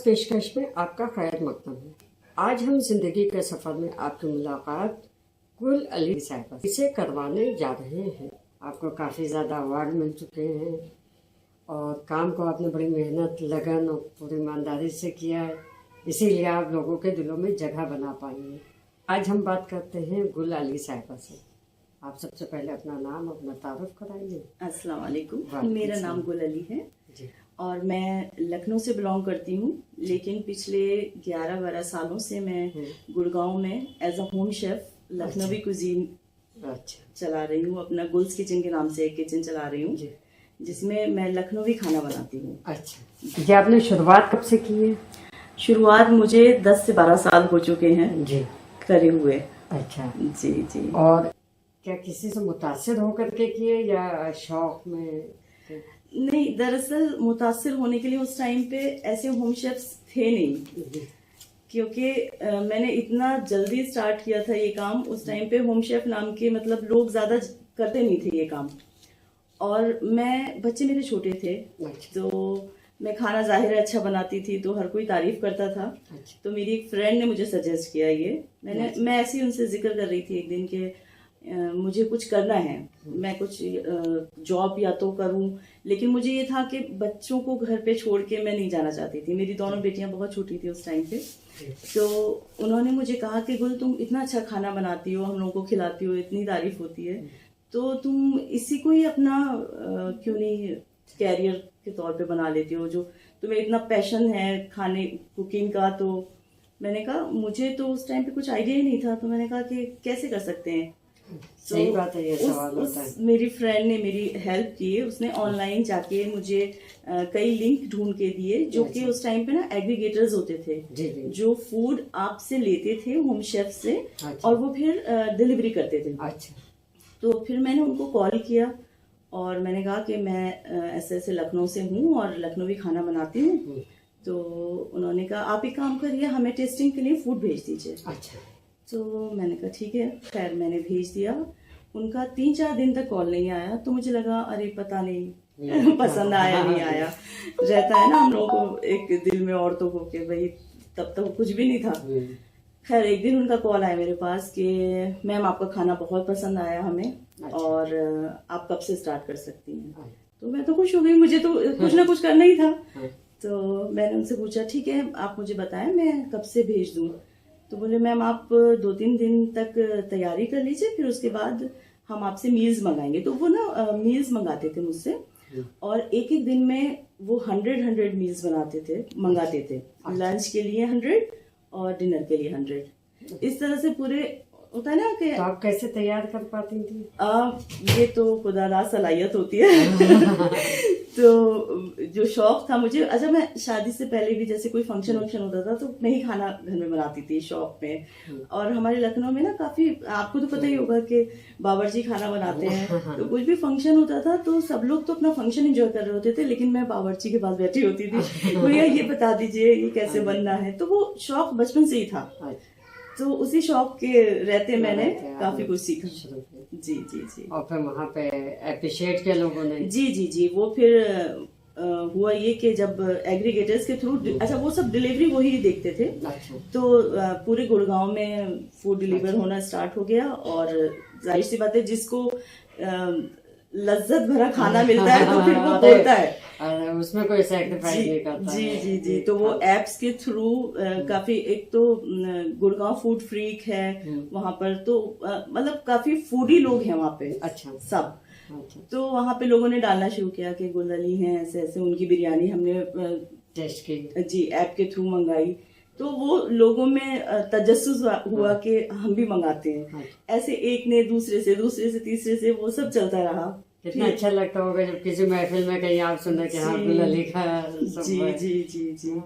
पेशकश में आपका खैर मकदम है। आज हम जिंदगी के सफर में आपकी मुलाकात गुल अली साहिबा से करवाने जा रहे हैं। आपको काफ़ी ज़्यादा अवार्ड मिल चुके हैं और काम को आपने बड़ी मेहनत, लगन और पूरी ईमानदारी से किया है, इसीलिए आप लोगों के दिलों में जगह बना पाई हैं। आज हम बात करते हैं गुल अली साहिबा से। आप सबसे पहले अपना नाम, अपना तारुफ कराइए। अस्सलाम वालेकुम। मेरा नाम गुल अली है जी। और मैं लखनऊ से बिलोंग करती हूँ, लेकिन पिछले 11-12 सालों से मैं गुड़गांव में as a home chef Lucknowi cuisine चला रही हूँ। अपना गुल्स किचन के नाम से एक किचन चला रही हूँ, जिसमें मैं लखनवी खाना बनाती हूँ। अच्छा, ये आपने शुरुआत कब से की है? शुरुआत मुझे 10 से 12 साल हो चुके हैं जी करे हुए। अच्छा जी जी। और क्या किसी से मुतासिर होकर के किए या शौक में? नहीं, दरअसल मुतासिर होने के लिए उस टाइम पे ऐसे होम शेफ्स थे नहीं, क्योंकि मैंने इतना जल्दी स्टार्ट किया था ये काम। उस टाइम पे होम शेफ नाम के मतलब लोग ज्यादा करते नहीं थे ये काम, और बच्चे मेरे छोटे थे, तो मैं खाना जाहिर है अच्छा बनाती थी, तो हर कोई तारीफ करता था। तो मेरी एक फ्रेंड ने मुझे सजेस्ट किया ये। मैं ऐसे ही उनसे जिक्र कर रही थी एक दिन के मुझे कुछ करना है, मैं कुछ जॉब या तो करूं, लेकिन मुझे ये था कि बच्चों को घर पे छोड़ के मैं नहीं जाना चाहती थी। मेरी दोनों बेटियां बहुत छोटी थी उस टाइम पे। तो उन्होंने मुझे कहा कि गुल, तुम इतना अच्छा खाना बनाती हो, हम लोगों को खिलाती हो, इतनी तारीफ होती है, तो तुम इसी को ही अपना क्यों नहीं कैरियर के तौर पे बना लेती हो, जो तुम्हें इतना पैशन है खाने कुकिंग का। तो मैंने कहा, मुझे तो उस टाइम पे कुछ आइडिया ही नहीं था, तो मैंने कहा कि कैसे कर सकते हैं। सही बात है, ये सवाल होता है। मेरी फ्रेंड ने मेरी हेल्प की। उसने ऑनलाइन जाके मुझे कई लिंक ढूंढ के दिए, जो कि उस टाइम पे ना एग्रीगेटर्स होते थे, जो फूड आपसे लेते थे होम शेफ से, और वो फिर डिलीवरी करते थे। अच्छा। तो फिर मैंने उनको कॉल किया और मैंने कहा कि मैं ऐसे ऐसे लखनऊ से हूँ और लखनवी खाना बनाती हूँ। तो उन्होंने कहा, आप एक काम करिए, हमें टेस्टिंग के लिए फूड भेज दीजिए। अच्छा। तो मैंने कहा ठीक है। खैर मैंने भेज दिया। उनका 3-4 दिन तक कॉल नहीं आया, तो मुझे लगा अरे पता नहीं पसंद आया नहीं आया। रहता है ना हम लोगों को एक दिल में औरतों को कि भाई, तब तक कुछ भी नहीं था। खैर एक दिन उनका कॉल आया मेरे पास कि मैम आपका खाना बहुत पसंद आया हमें, और आप कब से स्टार्ट कर सकती हैं। तो मैं तो खुश हो गई, मुझे तो कुछ ना कुछ करना ही था। तो मैंने उनसे पूछा, ठीक है आप मुझे बताएं मैं कब से भेज दूं। तो बोले, मैम आप 2-3 दिन तक तैयारी कर लीजिए, फिर उसके बाद हम आपसे मील्स मंगाएंगे। तो वो ना मील्स मंगाते थे मुझसे, और एक एक दिन में वो 100 मील्स मंगाते थे। लंच के लिए 100 और डिनर के लिए 100। इस तरह से पूरे होता है ना कि तो आप कैसे तैयार कर पाती थी? ये तो खुदा सलाहियत होती है। तो जो शौक था मुझे, अच्छा मैं शादी से पहले भी जैसे कोई फंक्शन होता था, तो मैं ही खाना घर में बनाती थी शौक में। और हमारे लखनऊ में ना काफी, आपको तो पता ही होगा कि बावर्ची खाना बनाते हैं। तो कुछ भी फंक्शन होता था तो सब लोग तो अपना फंक्शन एंजॉय कर रहे होते थे, लेकिन मैं बावर्ची के पास बैठी होती थी, भैया ये बता दीजिए ये कैसे बनना है। तो वो शौक बचपन से ही था, तो उसी शौक के रहते मैंने काफी कुछ सीखा। जी जी जी। और फिर वहाँ पे अप्रिशिएट किया लोगों ने? जी जी जी। वो फिर हुआ ये कि जब एग्रीगेटर्स के थ्रू, अच्छा वो सब डिलीवरी वही देखते थे। तो पूरे गुड़गांव में फूड डिलीवर होना स्टार्ट हो गया, और जाहिर सी बात है जिसको लज्जत भरा खाना मिलता है तो फिर वो बोलता है, उसमें कोई सैक्रिफाइस नहीं करता। जी जी जी। तो वो एप्स के थ्रू काफी, एक तो गुड़गांव फूड फ्रीक है वहां पर, तो मतलब काफी फूडी लोग हैं वहां पे। अच्छा। सब तो वहां पे लोगों ने डालना शुरू किया कि गुल अली हैं ऐसे ऐसे, उनकी बिरयानी हमने टेस्ट की जी ऐप के थ्रू मंगाई। तो वो लोगों में तजस्सुस हुआ कि हम भी मंगाते हैं। ऐसे एक ने दूसरे से तीसरे से वो सब चलता रहा। कितना अच्छा लगता होगा जब किसी महफिल में कहीं आप सुना कि हाँ गुल अली का। जी जी जी जी।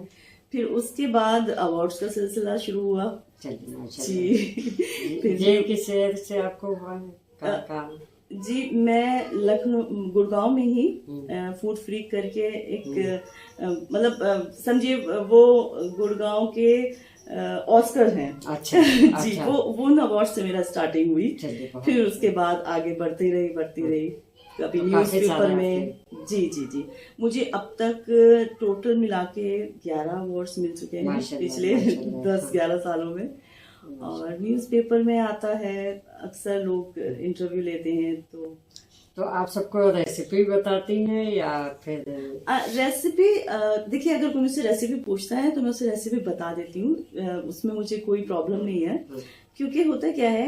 फिर उसके बाद अवार्ड्स का सिलसिला शुरू हुआ। जी। ये किस शहर से आपको हुआ है? जी मैं लखनऊ गुड़गांव में ही फूड फ्रीक करके एक मतलब समझिए वो गुड़गांव के ऑस्कर हैं। अच्छा। जी। अच्छा। वो उन अवार्ड से मेरा स्टार्टिंग हुई। फिर उसके बाद आगे बढ़ती रही। कभी काफी न्यूज़पेपर सारे में। जी जी जी, मुझे अब तक टोटल मिला के 11 अवार्ड्स मिल चुके हैं माशाल्लाह, पिछले माशाल्लाह, 10-11 सालों में। और न्यूज़पेपर में आता है, अक्सर लोग इंटरव्यू लेते हैं। तो आप सबको रेसिपी बताती हैं या फिर रेसिपी, देखिए अगर कोई मुझसे रेसिपी पूछता है तो मैं उसे रेसिपी बता देती हूँ, उसमें मुझे कोई प्रॉब्लम नहीं है। क्योंकि होता क्या है,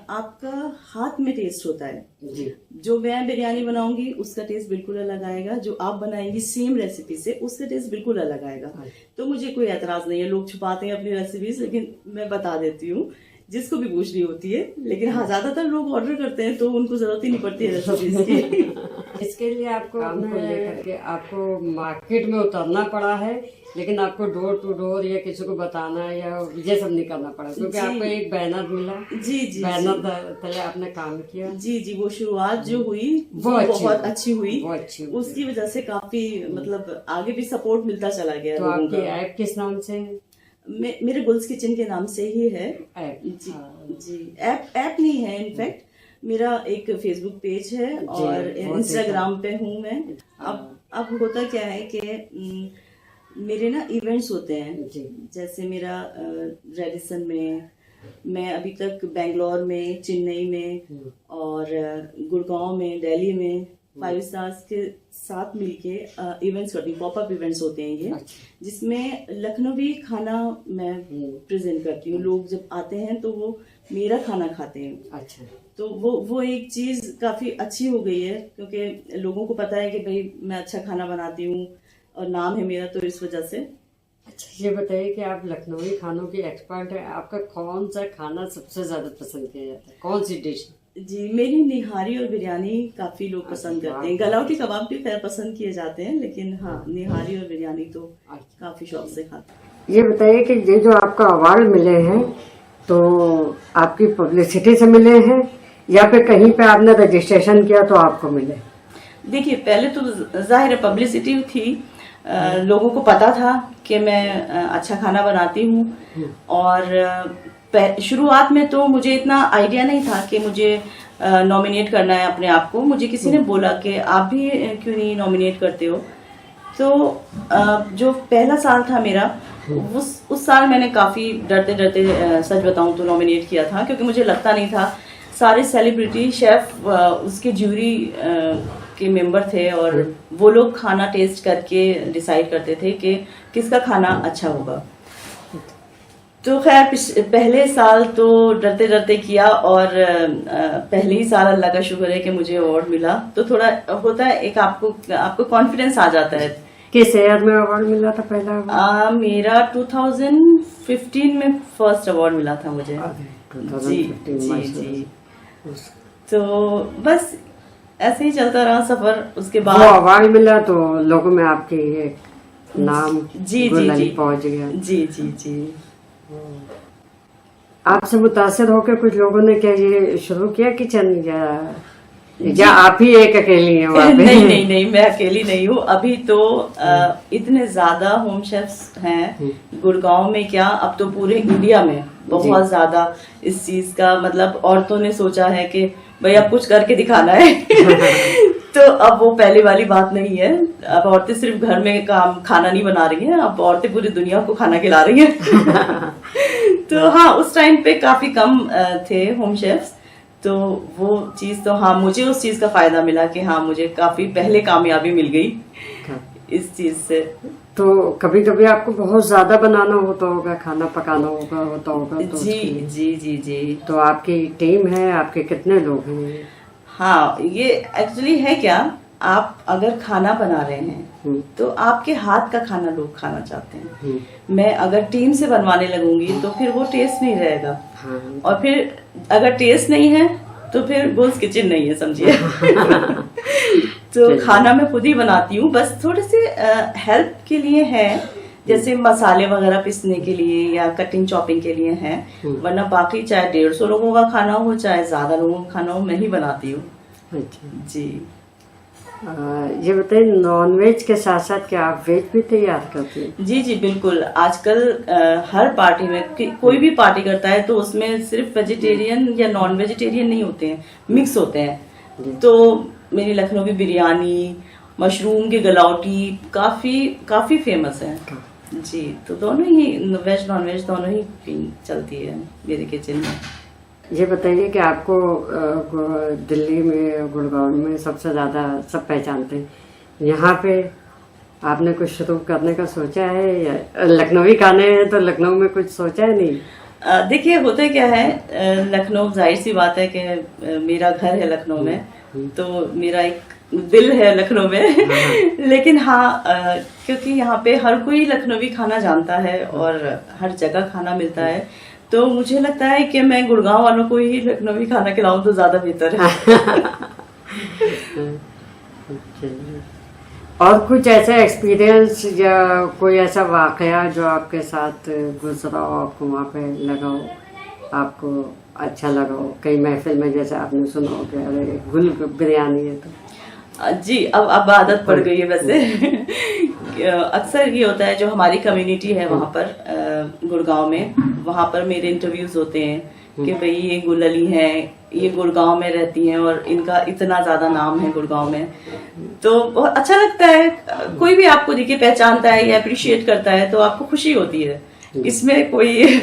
आपका हाथ में टेस्ट होता है। जी जो मैं बिरयानी बनाऊंगी उसका टेस्ट बिल्कुल अलग आएगा, जो आप बनाएंगी सेम रेसिपी से उसका टेस्ट बिल्कुल अलग आएगा। तो मुझे कोई एतराज नहीं है, लोग छुपाते हैं अपनी रेसिपीज, लेकिन मैं बता देती हूँ जिसको भी पूछनी होती है। लेकिन हाँ, ज्यादातर लोग ऑर्डर करते हैं तो उनको जरूरत ही नहीं पड़ती है रेसिपीज की। इसके लिए आपको काम को लेकर के आपको मार्केट में उतरना पड़ा है, लेकिन आपको डोर टू डोर या किसी को बताना या ये सब नहीं करना पड़ा, क्योंकि आपको एक बैनर मिला। जी जी, बैनर तले आपने काम किया। जी जी, वो शुरुआत जो हुई वो बहुत अच्छी हुई। वो अच्छी हुई। उसकी वजह से काफी मतलब आगे भी सपोर्ट मिलता चला गया। तो आपकी ऐप किस नाम से है? मेरे गुल्स किचन के नाम से ही है ऐप। जी जी, ऐप नहीं है, इनफैक्ट मेरा एक फेसबुक पेज है और इंस्टाग्राम पे हूँ मैं। अब होता क्या है कि मेरे ना इवेंट्स होते हैं, जैसे मेरा रेडिसन में, मैं अभी तक बेंगलोर में, चेन्नई में और गुड़गांव में, दिल्ली में 5 स्टार्स के साथ मिलके इवेंट्स करती हूँ। पॉपअप इवेंट्स होते हैं ये, जिसमें लखनवी खाना मैं प्रेजेंट करती हूँ। लोग जब आते हैं तो वो मेरा खाना खाते हैं। अच्छा, तो वो एक चीज काफी अच्छी हो गई है, क्योंकि लोगों को पता है कि भाई मैं अच्छा खाना बनाती हूँ और नाम है मेरा, तो इस वजह से। अच्छा, ये बताइए कि आप लखनवी खानों की एक्सपर्ट है, आपका कौन सा खाना सबसे ज्यादा पसंद किया जाता है, कौन सी डिश? जी, मेरी निहारी और बिरयानी काफी लोग पसंद करते हैं। गलावटी कबाब भी खैर पसंद किए जाते हैं, लेकिन हाँ, निहारी और बिरयानी तो काफी शौक से खाते हैं। ये बताइए कि ये जो आपका अवार्ड मिले हैं, तो आपकी पब्लिसिटी से मिले हैं या फिर कहीं पे आपने रजिस्ट्रेशन किया तो आपको मिले? देखिए, पहले तो जाहिर है पब्लिसिटी थी, लोगों को पता था कि मैं अच्छा खाना बनाती हूँ। और शुरुआत में तो मुझे इतना आइडिया नहीं था कि मुझे नॉमिनेट करना है अपने आप को। मुझे किसी ने बोला कि आप भी क्यों नहीं नॉमिनेट करते हो। तो जो पहला साल था मेरा, उस साल मैंने काफी डरते डरते सच बताऊं तो नॉमिनेट किया था, क्योंकि मुझे लगता नहीं था। सारे सेलिब्रिटी शेफ उसके ज्यूरी के मेंबर थे और वो लोग खाना टेस्ट करके डिसाइड करते थे कि किसका खाना अच्छा होगा। तो खैर पहले साल तो डरते डरते किया, और पहले ही साल अल्लाह का शुक्र है कि मुझे अवार्ड मिला। तो थोड़ा होता है, एक आपको कॉन्फिडेंस आ जाता है। किस ईयर में अवार्ड मिला था पहला? मेरा 2015 में फर्स्ट अवार्ड मिला था मुझे। 2015 जी जी। तो बस ऐसे ही चलता रहा सफर। उसके बाद वो अवार्ड मिला तो लोगों में आपके ये नाम जी जी जी पहुंच गया। जी जी जी। आपसे मुतासिर होकर कुछ लोगों ने क्या ये शुरू किया किचन, या आप ही एक अकेली हैं वहाँ पे? नहीं नहीं नहीं, मैं अकेली नहीं हूँ। अभी तो इतने ज्यादा होम शेफ्स हैं गुड़गांव में, क्या अब तो पूरे इंडिया में बहुत ज्यादा इस चीज का, मतलब औरतों ने सोचा है कि भाई अब कुछ करके दिखाना है। तो अब वो पहले वाली बात नहीं है। अब औरतें सिर्फ घर में खाना नहीं बना रही हैं, अब औरतें पूरी दुनिया को खाना खिला रही हैं। तो हाँ, उस टाइम पे काफी कम थे होम शेफ्स। तो वो चीज तो हाँ, मुझे उस चीज का फायदा मिला कि हाँ, मुझे काफी पहले कामयाबी मिल गई इस चीज से। तो कभी कभी आपको बहुत ज्यादा बनाना होता होगा, खाना पकाना होता होगा तो जी जी जी जी। तो आपकी टीम है, आपके कितने लोग हैं? हाँ, ये एक्चुअली है क्या, आप अगर खाना बना रहे हैं तो आपके हाथ का खाना लोग खाना चाहते हैं। मैं अगर टीम से बनवाने लगूंगी तो फिर वो टेस्ट नहीं रहेगा। और फिर अगर टेस्ट नहीं है तो फिर गुल्स किचन नहीं है, समझिए। तो खाना मैं खुद ही बनाती हूँ, बस थोड़े से हेल्प के लिए है, जैसे मसाले वगैरह पीसने के लिए या कटिंग चॉपिंग के लिए है। वरना बाकी चाहे 150 लोगों का खाना हो, चाहे ज्यादा लोगों का खाना हो, मैं ही बनाती हूँ। जी। ये बताइए, नॉन वेज के साथ साथ क्या आप वेज भी तैयार करते हैं? जी जी बिल्कुल। आजकल हर पार्टी में कोई भी पार्टी करता है तो उसमें सिर्फ वेजिटेरियन या नॉन वेजिटेरियन नहीं होते हैं, मिक्स होते हैं। तो मेरी लखनवी बिरयानी, मशरूम की गलावटी काफी फेमस है जी। तो दोनों ही वेज नॉन वेज दोनों ही चलती है मेरे किचन में। ये बताइए कि आपको दिल्ली में, गुड़गांव में सबसे ज्यादा सब पहचानते हैं, यहाँ पे आपने कुछ शुरू करने का सोचा है? या लखनवी खाने हैं तो लखनऊ में कुछ सोचा है? नहीं, देखिए होता क्या है, लखनऊ जाहिर सी बात है कि मेरा घर है लखनऊ में, तो मेरा एक दिल है लखनऊ में। लेकिन हाँ, क्योंकि यहाँ पे हर कोई लखनवी खाना जानता है और हर जगह खाना मिलता है, तो मुझे लगता है कि मैं गुड़गांव वालों को ही लखनवी खाना खिलाऊं तो ज्यादा बेहतर है। और कुछ ऐसा एक्सपीरियंस या कोई ऐसा वाकया जो आपके साथ गुजरा हो, आपको वहाँ पे लगा हो, आपको अच्छा लगा हो, कई महफिल में जैसे आपने सुना हो कि अरे गुल बिरयानी है? तो जी, अब आदत पड़ गई है वैसे। अक्सर ये होता है, जो हमारी कम्युनिटी है वहाँ पर गुड़गांव में, वहाँ पर मेरे इंटरव्यूज होते हैं कि भाई ये गुल अली हैं, ये गुड़गांव में रहती हैं और इनका इतना ज्यादा नाम है गुड़गांव में। तो बहुत अच्छा लगता है, कोई भी आपको देखिए पहचानता है या अप्रिशिएट करता है तो आपको खुशी होती है, इसमें कोई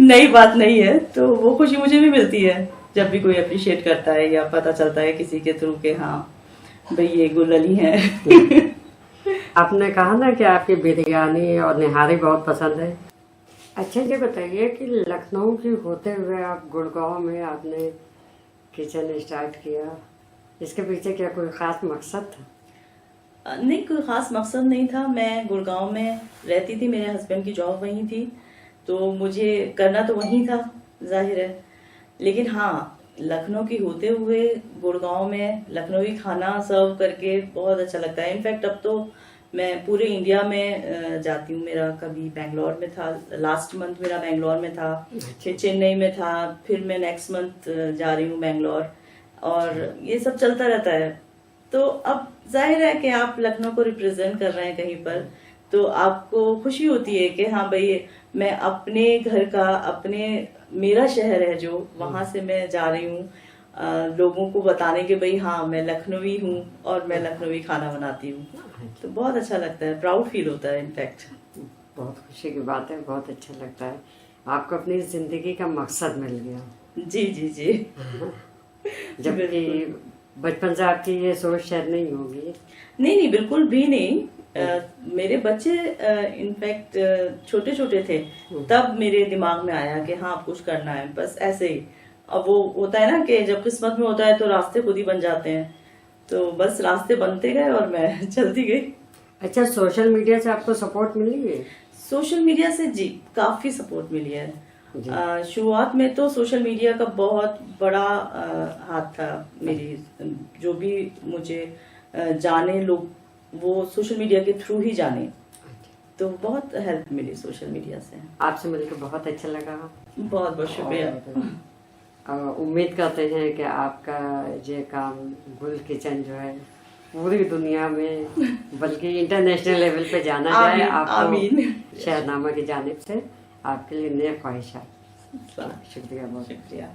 नई बात नहीं है। तो वो खुशी मुझे भी मिलती है जब भी कोई अप्रिशिएट करता है या पता चलता है किसी के थ्रू के हाँ भाई ये गुल अली हैं। आपने कहा ना कि आपकी बिरयानी और निहारी बहुत पसंद है। अच्छा, ये बताइए कि लखनऊ की होते हुए आप गुड़गांव में आपने किचन स्टार्ट किया, इसके पीछे क्या कोई खास मकसद था? नहीं, कोई खास मकसद नहीं था। मैं गुड़गांव में रहती थी, मेरे हस्बैंड की जॉब वहीं थी, तो मुझे करना तो वहीं था जाहिर है। लेकिन हाँ, लखनऊ की होते हुए गुड़गांव में लखनवी खाना सर्व करके बहुत अच्छा लगता है। इनफैक्ट अब तो मैं पूरे इंडिया में जाती हूँ। मेरा कभी बेंगलोर में था, लास्ट मंथ मेरा बेंगलोर में था, फिर चेन्नई में था, फिर मैं नेक्स्ट मंथ जा रही हूँ बेंगलोर, और ये सब चलता रहता है। तो अब जाहिर है कि आप लखनऊ को रिप्रेजेंट कर रहे हैं कहीं पर, तो आपको खुशी होती है कि हाँ भाई मैं अपने घर का, मेरा शहर है जो, वहां से मैं जा रही हूँ लोगों को बताने के भाई हाँ मैं लखनवी हूँ और मैं लखनवी खाना बनाती हूँ। तो बहुत अच्छा लगता है, प्राउड फील होता है। इनफैक्ट बहुत खुशी की बात है, बहुत अच्छा लगता है। आपको अपनी जिंदगी का मकसद मिल गया। जी जी जी। जबकि बचपन से आपकी ये सोच शायद नहीं होगी। नहीं, बिल्कुल भी नहीं। मेरे बच्चे इनफैक्ट छोटे छोटे थे तब मेरे दिमाग में आया कि हाँ कुछ करना है, बस ऐसे ही। अब वो होता है ना कि जब किस्मत में होता है तो रास्ते खुद ही बन जाते हैं, तो बस रास्ते बनते गए और मैं चलती गई। अच्छा, सोशल मीडिया से आपको सपोर्ट मिली है? सोशल मीडिया से जी काफी सपोर्ट मिली है। शुरुआत में तो सोशल मीडिया का बहुत बड़ा हाथ था मेरी, जो भी मुझे जाने लोग वो सोशल मीडिया के थ्रू ही जाने, तो बहुत हेल्प मिली सोशल मीडिया से। आपसे मिलकर बहुत अच्छा लगा। बहुत बहुत शुक्रिया। उम्मीद करते हैं कि आपका ये काम गुल किचन जो है पूरी दुनिया में बल्कि इंटरनेशनल लेवल पे जाना जाए। आपको शहरनामा की जानिब से आपके लिए नेक ख्वाहिशात। शुक्रिया, बहुत शुक्रिया।